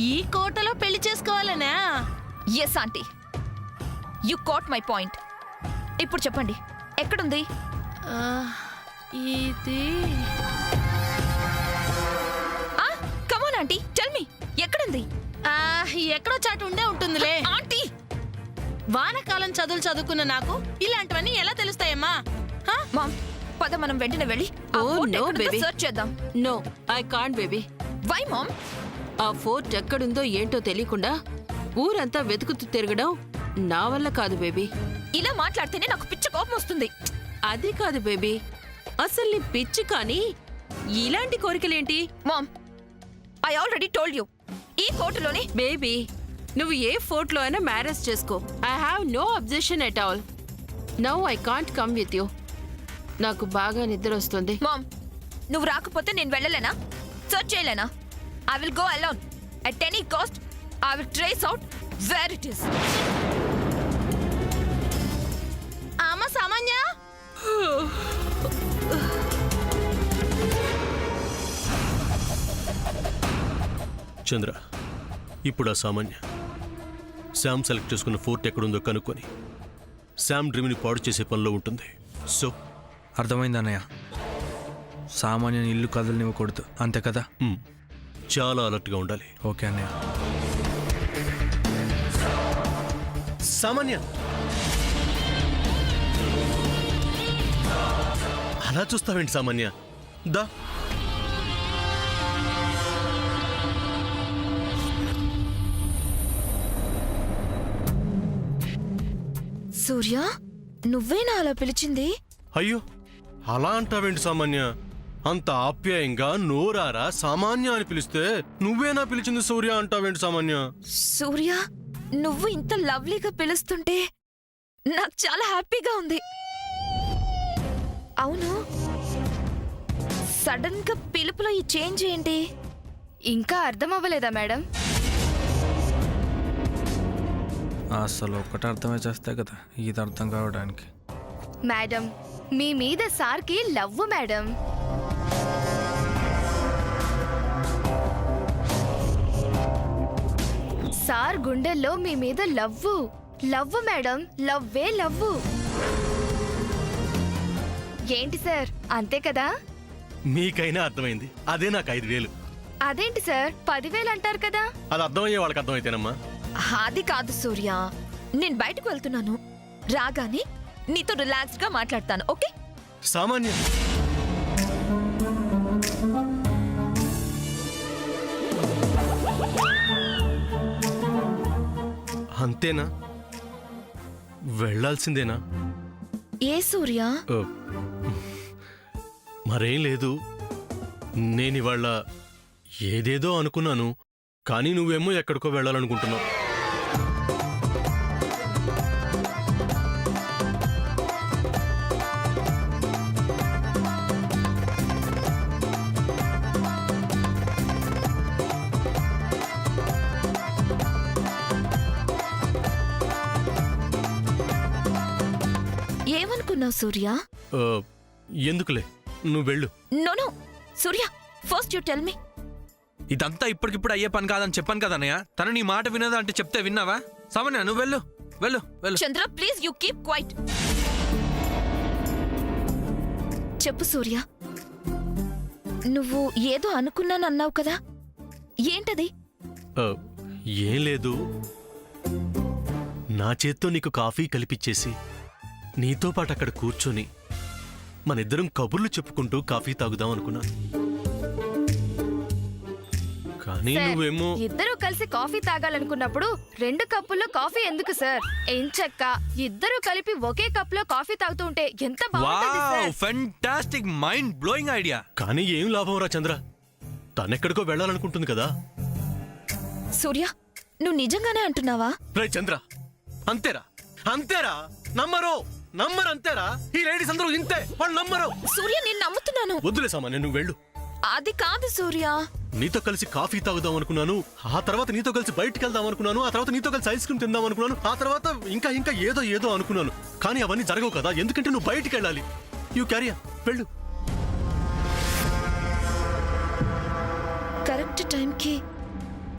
ఈ కోటలో పెళ్లి చేసుకోవాలనా? Yes aunty, you caught my point. ఇప్పుడు చెప్పండి, ఎక్కడుంది? ఇది కమాన్ ఆంటీ, టెల్ మీ, ఎక్కడుంది? ఎక్కడో చాటు ఉండే ఉంటుందిలే. ఆంటీ, వానకాలం చదువులు చదువుకున్న నాకు ఇలాంటివన్నీ ఎలా తెలుస్తాయమ్మా? మామ్, పద మనం వెంటనే వెళ్ళి సర్చ్ చేద్దాం. No, I can't baby. Why mom? ఆ ఫోర్ట్ ఎక్కడుందో ఏంటో తెలియకుండా ఊరంతా వెతుకుతూ తిరగడం నా వల్ల కాదు బేబీ. ఇలా మాట్లాడితేనే నాకు పిచ్చ కోపం వస్తుంది. అది కాదు బేబీ, అసలు నీ పిచ్చి కానీ ఇలాంటి కోరికలేంటి? Mom, I already told you, ఈ కోర్టులోనే. బేబీ, నువ్వు ఏ ఫోర్ట్ లో అయినా మ్యారేజ్ చేసుకో. I have no objection at all. Now I can't come with you. నాకు బాగా నిద్ర వస్తుంది. మామ్, నువ్వు రాకపోతే నేను వెళ్ళలేనా? సర్చ్ చేయలేనా? I will go alone. At any cost I will trace out where it is. అమ్మ సామాన్య, చంద్ర, ఇప్పుడు ఆ సామాన్య శామ్ సెలెక్ట్ చేసుకున్న ఫోర్ట్ ఎక్కడుందో కనుక్కొని శామ్ డ్రీమ్ని పాడు చేసే పనిలో ఉంటుంది. సో అర్థమైంది అన్నయ్య, సామాన్యుని ఇల్లు కదలనివ్వకూడదు, అంతే కదా? చాలా అలర్ట్గా ఉండాలి. ఓకే అన్నయ్య. సామాన్య, అలా చూస్తావేంటి సామాన్య? దా. సూర్య, నువ్వేనా అలా పిలిచింది? అయ్యో, అలా అంటావేంటి సామాన్య? అంత ఆప్యాయంగా నోరారా సామాన్య అని పిలిస్తే నువ్వేనా పిలిచింది సూర్య అంటావేంటి సామాన్య? సూర్య, నువ్వు ఇంత లవ్లీగా పిలుస్తుంటే నాకు చాలా హ్యాపీగా ఉంది. అవును, సడన్ గా పిలుపులో ఈ చేంజ్ ఏంటి? ఇంకా అర్థం అవ్వలేదా మేడం? అసలు ఒక్కటి అర్థమే చేస్తే కదా ఇది అర్థం కావడానికి. మేడం, మీ మీద సార్కి లవ్ మేడం. సార్ గుండెల్లో మీ మీద లవ్వు. లవ్ మేడం, లవ్వే లవ్వు. ఏంటి సార్, అంతే కదా? మీకైనా అర్థమైంది. అదే నాకు 5,000. అదేంటి సార్ 10,000 అంటారు కదా? అది అర్థమయ్యే వాళ్ళకి అర్థమైతేనమ్మా. అది కాదు సూర్య, నేను బయటకు వెళ్తున్నాను, రాగానే నీతో రిలాక్స్డ్ గా మాట్లాడతాను, ఓకే? సామాన్య, అంతేనా? వెళ్ళాల్సిందేనా? ఏ సూర్య? మరేం లేదు, నేనివాళ్ళ ఏదేదో అనుకున్నాను, కానీ నువ్వేమో ఎక్కడికో వెళ్ళాలనుకుంటున్నావు. ఏమనుకున్నావు సూర్య? ఎందుకులే, నువ్వు వెళ్ళు. No Surya, first you tell me. ఇదంతా ఇప్పటికిప్పుడు అయ్యే పని కాదని చెప్పాను కదా అన్నయ్య. తను నీ మాట వినదా అంటే చెప్తే విన్నావా? సామాన్య, నువ్వు వెళ్ళు వెళ్ళు వెళ్ళు. చంద్ర, ప్లీజ్ యు కీప్ క్వైట్. చెప్పు సూర్య, నువ్వు ఏదో అనుకున్నానన్నావు కదా, ఏంటది? ఏం లేదు, నా చేత్తో నీకు కాఫీ కలిపిచ్చేసి నీతో పాటు అక్కడ కూర్చొని మనిద్దరం కబుర్లు చెప్పుకుంటూ కాఫీ తాగుదాం అనుకున్నాను. కానీ నువ్వేమో ఇద్దరు కలిసి కాఫీ తాగాలనుకున్నప్పుడు 2 కప్పుల్లో కాఫీ ఎందుకు సార్? ఎంచక్క ఇద్దరు కలిపి ఒకే కప్పులో కాఫీ తాగుతూ ఉంటే ఎంత బాగుంటుంది sir. Wow, fantastic, mind blowing idea. కానీ ఏం లాభం రా చంద్ర, తనెక్కడికో వెళ్ళాలనుకుంటుంది కదా. సూర్య, నువ్వు నిజంగానే అంటున్నావా? రే చంద్ర, అంతేరా అంతేరా, నమ్మరు అంతేరా. ఈ లేడీస్ అందరూ ఇంతే, వాళ్ళు నమ్మరు. సూర్య, నేను నమ్ముతున్నాను. వద్దులే సామాన్య, నువ్వు వెళ్ళు. అది కాదు సూర్య, నీతో కలిసి కాఫీ తాగుదాం అనుకున్నాను, ఆ తర్వాత నీతో కలిసి బయటికి వెళ్దాం అనుకున్నాను, ఆ తర్వాత నీతో కలిసి ఐస్ క్రీమ్ తిందాం అనుకున్నాను, ఆ తర్వాత ఇంకా ఏదో అనుకున్నాను. కానీ అవన్నీ జరగవు కదా, ఎందుకంటే నువ్వు బయటికి వెళ్ళాలి. యూ క్యారీ, వెళ్ళు. కరెక్ట్ టైంకి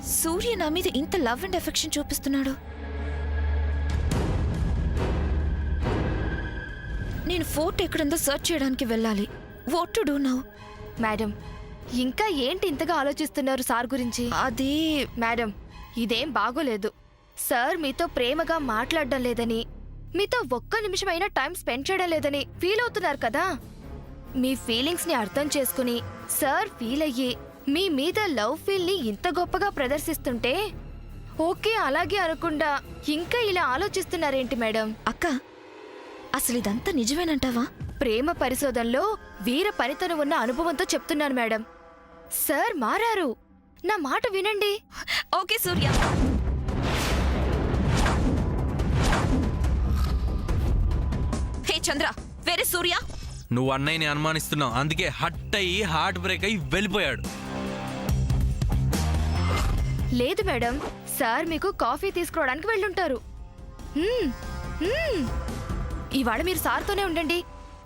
సూర్య నా మీద ఇంత లవ్ అండ్ ఎఫెక్షన్ చూపిస్తున్నాడు. నేను ఫోర్ట్ ఎక్కడుందో సర్చ్ చేయడానికి వెళ్ళాలి. What to do now? Madam, ఇంకా ఏంటి ఇంతగా ఆలోచిస్తున్నారు సార్ గురించి? అది మేడం, ఇదేం బాగోలేదు. సార్ మీతో ప్రేమగా మాట్లాడడం లేదని, మీతో ఒక్క నిమిషమైనా టైం స్పెండ్ చేయడం లేదని ఫీల్ అవుతున్నారు కదా. మీ ఫీలింగ్స్ ని అర్థం చేసుకుని సార్ ఫీల్ అయ్యి మీ మీద లవ్ ఫీల్ ని ఇంత గొప్పగా ప్రదర్శిస్తుంటే ఓకే అలాగే అనకుండా ఇంకా ఇలా ఆలోచిస్తున్నారేంటి మేడం? అక్క, అసలు ఇదంతా నిజమేనంటావా? ప్రేమ పరిశోధనలో వీర పనితనం ఉన్న అనుభవంతో చెప్తున్నాను మేడం. సార్ మారారు. నా మాట వినండి. ఓకే సూర్య. హే చంద్ర, వేరే సూర్య. నువ్వు అన్నయ్యని అనుమానిస్తున్నావు, అందుకే హట్ అయ్యి హార్ట్ బ్రేక్ అయ్యి వెళ్ళిపోయాడు. లేదు మేడం, సార్ మీకు కాఫీ తీసుకురావడానికి వెళ్ళుంటారు. ఇవాళ మీరు సార్తోనే ఉండండి.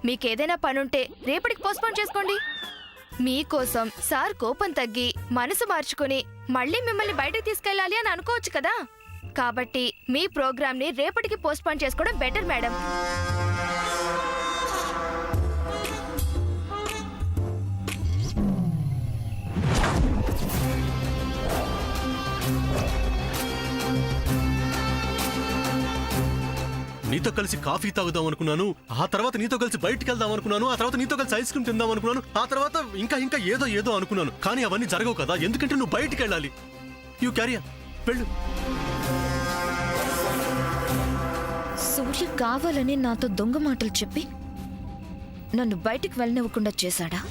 మీకేదైనా పనుంటే రేపటికి పోస్ట్పోన్ చేసుకోండి. మీకోసం సార్ కోపం తగ్గి మనసు మార్చుకుని మళ్ళీ మిమ్మల్ని బయటకు తీసుకెళ్ళాలి అని అనుకోవచ్చు కదా. కాబట్టి మీ ప్రోగ్రామ్ని రేపటికి పోస్ట్పోన్ చేసుకోవడం బెటర్ మేడం. నీతో కలిసి కాఫీ తాగుదాం అనుకున్నాను, ఆ తర్వాత నీతో కలిసి బయటికి వెళ్దాం అనుకున్నాను, ఆ తర్వాత నీతో కలిసి ఐస్ క్రీమ్ తిందాం అనుకున్నాను, ఆ తర్వాత ఇంకా ఏదో అనుకున్నాను. కానీ అవన్నీ జరగవు కదా, ఎందుకంటే నువ్వు బయటికి వెళ్ళాలి. యూ క్యారీ వెళ్ళు. సూర్య కావాలని నాతో దొంగ మాటలు చెప్పి నన్ను బయటికి వెళ్ళనివ్వకుండా చేశాడా?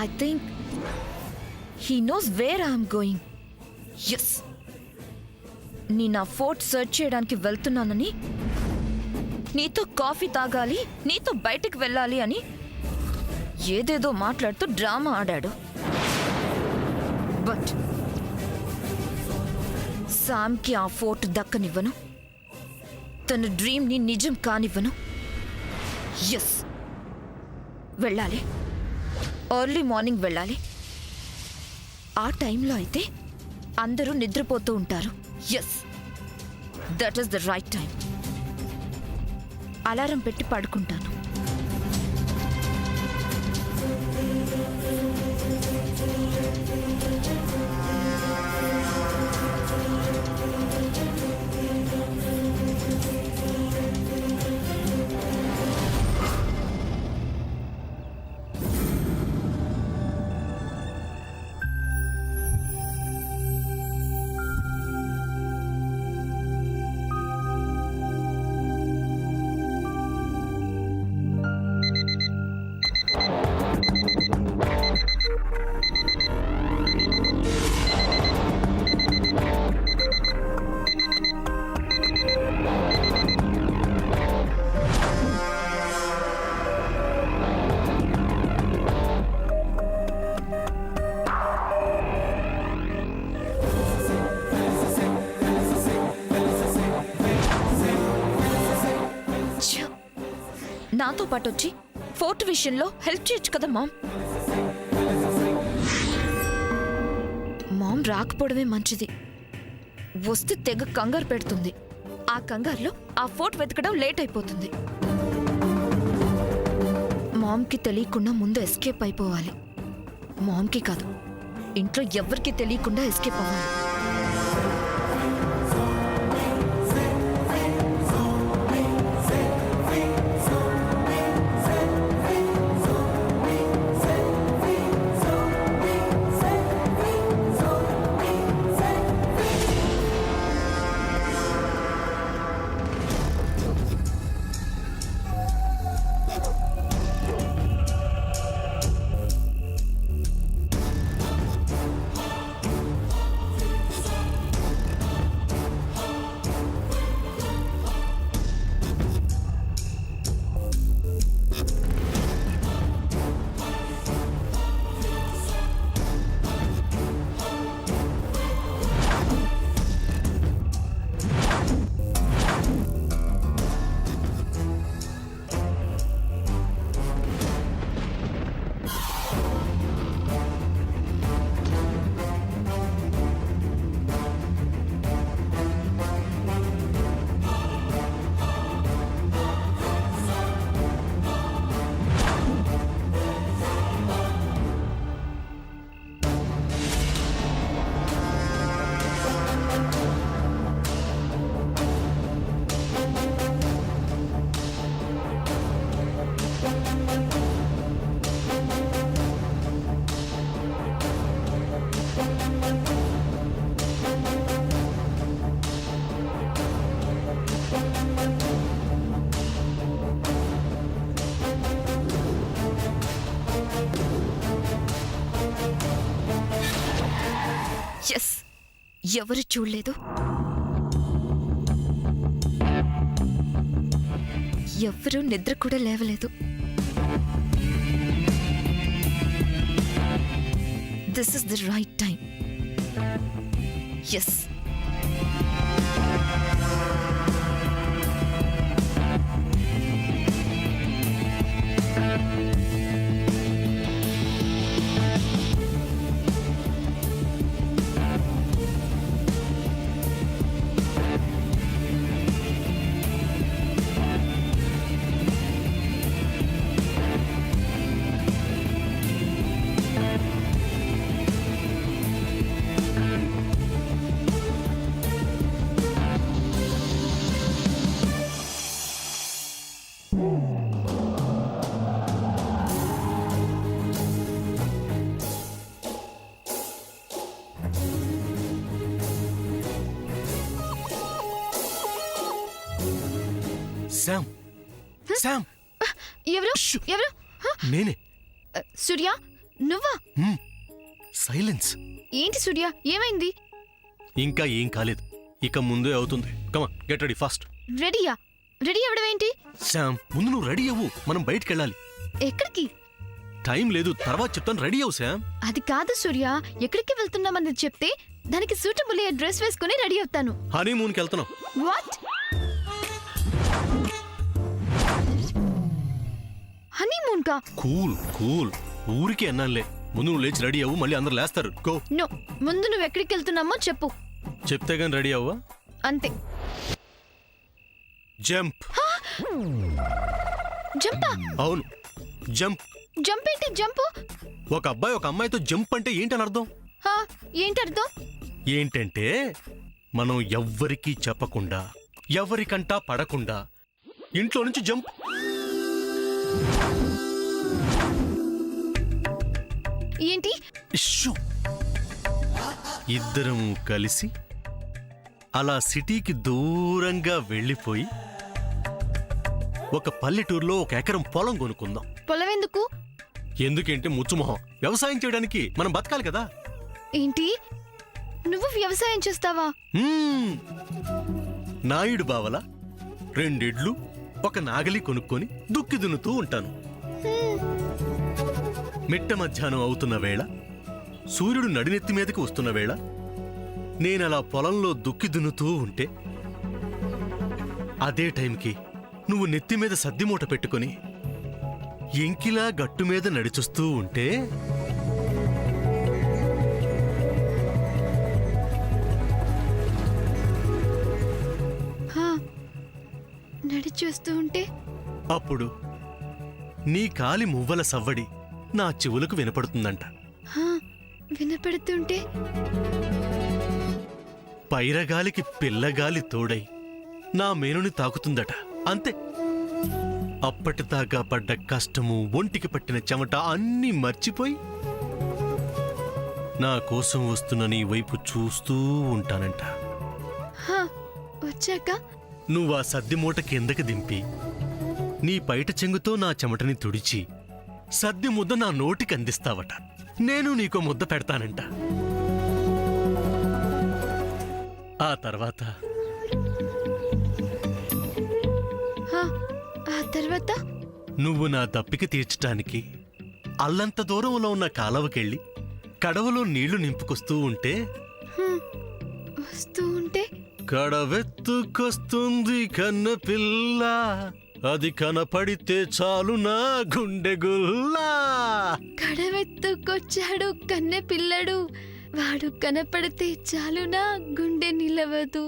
I think he knows where I'm going. Yes, నీ నా ఫోర్ట్ సర్చ్ చేయడానికి వెళ్తున్నానని, నీతో కాఫీ తాగాలి, నీతో బయటికి వెళ్ళాలి అని ఏదేదో మాట్లాడుతూ డ్రామా ఆడాడు. బట్ శామ్కి ఆ ఫోర్ట్ దక్కనివ్వను, తన డ్రీమ్ని నిజం కానివ్వను. ఎస్, వెళ్ళాలి. ఎర్లీ మార్నింగ్ వెళ్ళాలి. ఆ టైంలో అయితే అందరూ నిద్రపోతూ ఉంటారు. Yes, that is the right time. Alarm పెట్టి పడుకుంటాను. నాతో పాటు వచ్చి ఫోర్ట్ విషయంలో హెల్ప్ చేయొచ్చు కదా మామ్. మామ్ రాకపోవడమే మంచిది. వస్తే తెగ కంగారు పెడుతుంది. ఆ కంగారులో ఆ ఫోర్ట్ వెతకడం లేట్ అయిపోతుంది. మామ్కి తెలియకుండా ముందు ఎస్కేప్ అయిపోవాలి. మామ్కి కాదు, ఇంట్లో ఎవ్వరికి తెలియకుండా ఎస్కేప్ అవ్వాలి. ఎవరు చూడలేదు, ఎవరు నిద్ర కూడా లేవలేదు. This is the right time. Yes, Sam, Sam, ఎవరు షూ. ఎవరు హ? నేనే. సూర్య, నువ్వా? సైలెన్స్. ఏంటి సూర్య, ఏమైంది? ఇంకా ఏం కాలేదు, ఇక ముందే అవుతుంది. కమా, గెట్ రెడీ ఫాస్ట్. రెడీయా? రెడీ అవ్వడం ఏంటి? శామ్, ముందు నువ్వు రెడీ అవ్వు, మనం బయటికి వెళ్ళాలి. ఎక్కడికి? టైం లేదు, తర్వాత చెప్తాను. రెడీ అవ్వు శామ్. అది కాదు సూర్య, ఎక్కడికి వెళ్తున్నామన్నది చెప్తే దానికి సూటబుల్ అయ్యే డ్రెస్ వేసుకుని రెడీ అవుతాను. హనీమూన్కి వెళ్తున్నాం. వాట్? హనీమూన్ కా? కూల్ కూల్, ఊరికి అన్నానులే. ముందు నువ్వు లేచి రెడీ అవ్వు, మళ్ళీ అందరు లేస్తారు. గో. నో, ముందు నువ్వు ఎక్కడికి వెళ్తున్నామో చెప్పు. చెప్తే గాని రెడీ అవ్వా? అంతే. జంప్. జంపా? అవును, జంప్. జంప్ ఏంటి? జంపు? ఒక అబ్బాయి ఒక అమ్మాయితో జంప్ అంటే ఏంటని అర్థం? హా, ఏంటి అర్థం? ఏంటంటే మనం ఎవ్వరికీ చెప్పకుండా, ఎవరికంటా పడకుండా ఇంట్లో నుంచి జంప్. ఏంటి? ఇష్యూ. ఇద్దరం కలిసి అలా సిటీకి దూరంగా వెళ్ళిపోయి ఒక పల్లెటూరులో 1 ఎకరం పొలం కొనుక్కుందాం. పొలం ఎందుకు? ఎందుకంటే ముచ్చుమొహం, వ్యవసాయం చేయడానికి మనం బతకాలి కదా. ఏంటి, నువ్వు వ్యవసాయం చేస్తావా? మ్మ్. నాయుడు బావల 2 ఎడ్లు, 1 నాగలి కొనుక్కొని దుక్కి దున్నుతూ ఉంటాను. మిట్ట మధ్యాహ్నం అవుతున్న వేళ, సూర్యుడు నడినెత్తి మీదకి వస్తున్న వేళ, నేనలా పొలంలో దుక్కి దున్నుతూ ఉంటే అదే టైంకి నువ్వు నెత్తి మీద సద్దిమూట పెట్టుకుని ఎంకిలా గట్టు మీద నడిచొస్తూ ఉంటే హా, నడిచొస్తూ ఉంటే? అప్పుడు నీ కాలి మువ్వల సవ్వడి నా చెవులకు వినపడుతుందంట. హా, వినపడుతుంటే? పైరగాలికి పిల్లగాలి తోడై నా మేనుని తాకుతుందట. అంతే. అప్పటిదాకా పడ్డ కష్టము, ఒంటికి పట్టిన చెమట అన్నీ మర్చిపోయి నా కోసం వస్తున్న నీ వైపు చూస్తూ ఉంటానంట. హా, వచ్చాక? నువ్వు ఆ సద్ది మూట కిందకి దింపి నీ పైట చెంగుతో నా చెమటని తుడిచి సద్ది ముద్ద నా నోటికి అందిస్తావట. నేను నీకో ముద్ద పెడతానంట. ఆ తర్వాత హా, ఆ తర్వాత? నువ్వు నా దప్పిక తీర్చటానికి అల్లంత దూరంలో ఉన్న కాలవకెళ్ళి కడవలో నీళ్లు నింపుకొస్తూ ఉంటే వస్తూ ఉంటే? కడవెత్తుకొస్తుంది కన్న పిల్ల, అది కనపడితే చాలు నా గుండె గుల్లా. కడవెత్తుకొచ్చాడు కన్నె పిల్లడు, వాడు కనపడితే చాలు నా గుండె నిలవదు.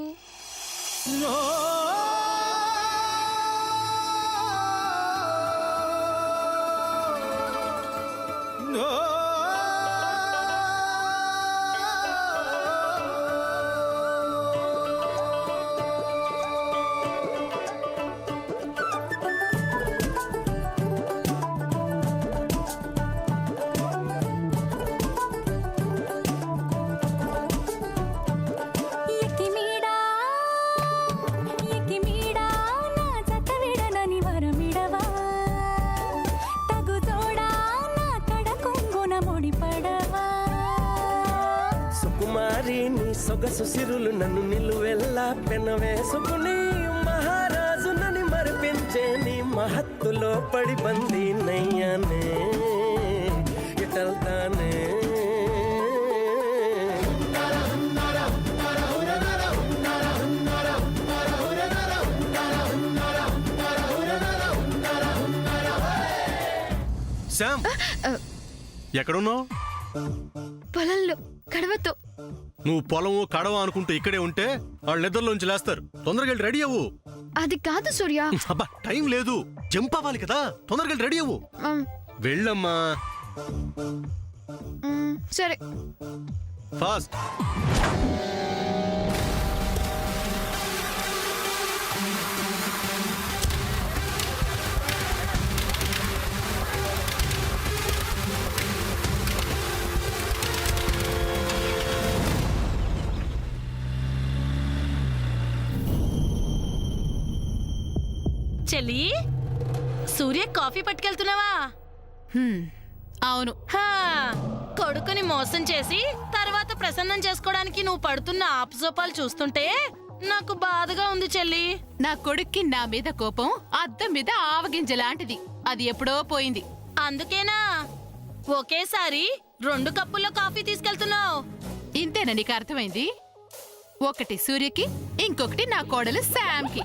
సొగసు సిరులు నన్ను నిలువెల్లా పెన వేసుకుని మహారాజు నని మరిపించే నీ మహత్తులో పడి బందీ నయ్యానే ఇటల్తానే శామ్ ఎక్కడున్నావు? పొలంలో కడవతో. నువ్వు పొలము కడవ అనుకుంటూ ఇక్కడే ఉంటే వాళ్ళు నిద్రలోంచి లేస్తారు. తొందరగా వెళ్ళి రెడీ అవ్వు. అది కాదు సూర్య. అబ్బా టైం లేదు, జంప్ అవ్వాలి కదా. తొందరగా వెళ్ళి రెడీ అవ్వు. వెళ్ళమ్మా, సరే. ఫాస్ట్. చెల్లి, సూర్య కాఫీ పట్టుకెళ్తున్నావా? అవును. హా, కొడుకుని మోసం చేసి తర్వాత ప్రసన్నం చేసుకోవడానికి నువ్వు పడుతున్న ఆపసోపాలు చూస్తుంటే నాకు బాధగా ఉంది చెల్లి. నా కొడుక్కి నా మీద కోపం అద్దం మీద ఆవగింజ లాంటిది. అది ఎప్పుడో పోయింది. అందుకేనా ఒకేసారి 2 కప్పుల్లో కాఫీ తీసుకెళ్తున్నావు? ఇంతేనా నీకు అర్థమైంది? ఒకటి సూర్యకి, ఇంకొకటి నా కోడలు శామ్కి.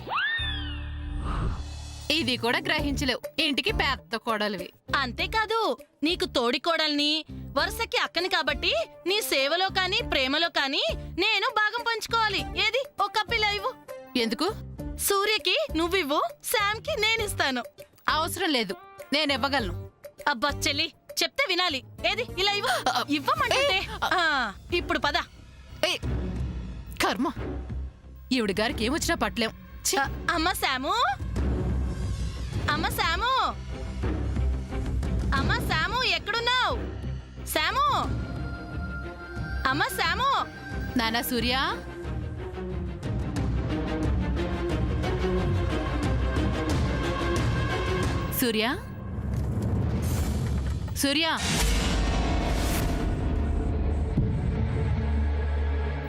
ఇది కూడా గ్రహించలేవు. ఇంటికి పెద్ద కోడలివి. అంతేకాదు, నీకు తోడి కోడల్ని, వరుసకి అక్కని కాబట్టి నీ సేవలో కాని ప్రేమలో కాని నేను భాగం పంచుకోవాలి. ఏది ఒక కప్పిలా ఇవ్వు. ఎందుకు? సూర్యకి నువ్వివ్వు, శామ్కి నేనిస్తాను. అవసరం లేదు, నేనివ్వగలను. అబ్బా చెల్లి, చెప్తే వినాలి. ఏది ఇలా ఇవ్వు. ఇవ్వమంటుంటే ఇప్పుడు పద. ఏయ్, కర్మ, ఈవిడ గారికి ఏమొచ్చినా పట్లేం. ఛీ. అమ్మ శాము, అమ్మ శాము, అమ్మ శాము ఎక్కడున్నావు? శాము, అమ్మ శాము. నానా సూర్య, సూర్య, సూర్య,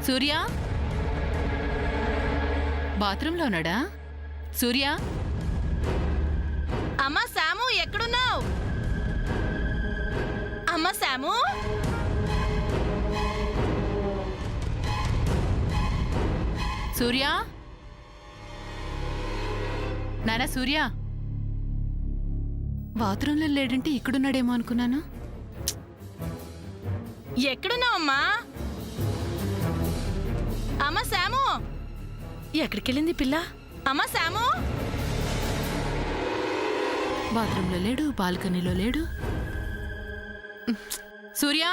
సూర్య, బాత్రూంలో ఉన్నాడా? సూర్య, అమ్మ శాము ఎక్కడున్నావు? అమ్మ శాము, సూర్య, నానా సూర్య. బాత్రూంలో లేడంటే ఇక్కడున్నాడేమో అనుకున్నాను. ఎక్కడున్నావమ్మా? అమ్మ శాము, ఎక్కడికెళ్ళింది పిల్ల? అమ్మ శాము. బాత్రూంలో లేడు, బాల్కనీలో లేడు. సూర్య,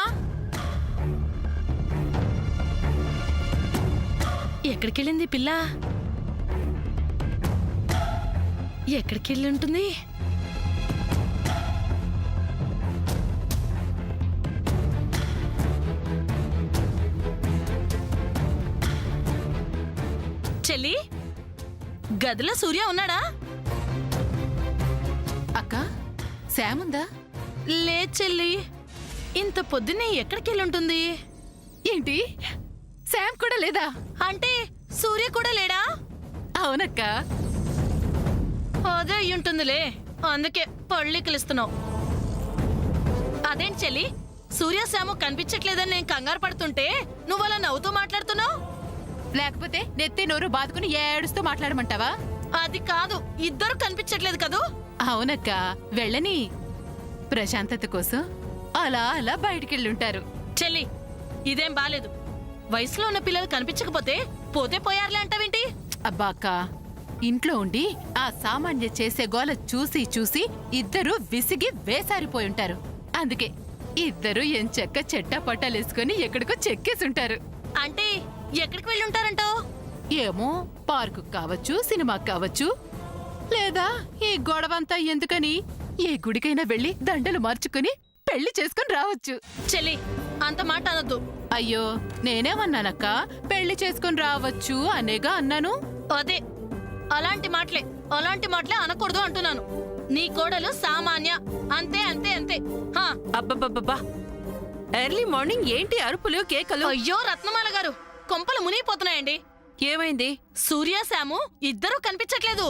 ఎక్కడికెళ్ళింది పిల్ల? ఎక్కడికెళ్ళి ఉంటుంది? చెల్లి, గదిలో సూర్య ఉన్నాడా? అక్క, శామ్ ఉందా? లే చెల్లి, ఇంత పొద్దున్నే ఎక్కడికెళ్ళుంటుంది? ఏంటి, శామ్ కూడా లేదా? అంటే సూర్య కూడా లేడా? అవునక్క. అదే అయ్యుంటుందిలే, అందుకే పళ్ళికిలిస్తున్నావు. అదేంటి చెల్లి, సూర్య శాము కనిపించట్లేదని నేను కంగారు పడుతుంటే నువ్వు అలా నవ్వుతూ మాట్లాడుతున్నావు? లేకపోతే నెత్తి నోరు బాదుకుని ఏడుస్తూ మాట్లాడమంటావా? అది కాదు, ఇద్దరు కనిపించట్లేదు కదూ. అవునక్క, వెళ్ళని. ప్రశాంతత కోసం అలా అలా బయటికెళ్ళుంటారు. చెల్లి, ఇదేం బాలేదు. వయసులో ఉన్న పిల్లలు కనిపించకపోతే పోతే పోయారులే అంటావేంటి? అబ్బా అక్క, ఇంట్లో ఉండి ఆ సామాన్య చేసే గోల చూసి చూసి ఇద్దరు విసిగి వేసారిపోయుంటారు. అందుకే ఇద్దరు ఎంచక్క చెట్టా పట్టాలేసుకుని ఎక్కడికో చెక్కేసుంటారు. అంటే ఎక్కడికి వెళ్ళి ఉంటారంటావు? ఏమో, పార్కు కావచ్చు, సినిమాకి కావచ్చు, లేదా ఈ గొడవంతా ఎందుకని ఏ గుడికైనా వెళ్ళి దండలు మార్చుకుని పెళ్లి చేసుకుని రావచ్చు. చెల్లి, అంత మాట అనొద్దు. అయ్యో, నేనేమన్నానక్క? పెళ్లి చేసుకుని రావచ్చు అనేగా అన్నాను. అదే, అలాంటి మాటలే అనకూడదు అంటున్నాను. నీ కోడలు సామాన్య, అంతే అంతే అంతే. అబ్బబ్బబ్బబ్బా, ఎర్లీ మార్నింగ్ ఏంటి అరుపులు కేకలు? అయ్యో రత్నమాల గారు, కొంపలు మునిగిపోతున్నాయండి. ఏమైంది? సూర్య శాము ఇద్దరూ కనిపించట్లేదు.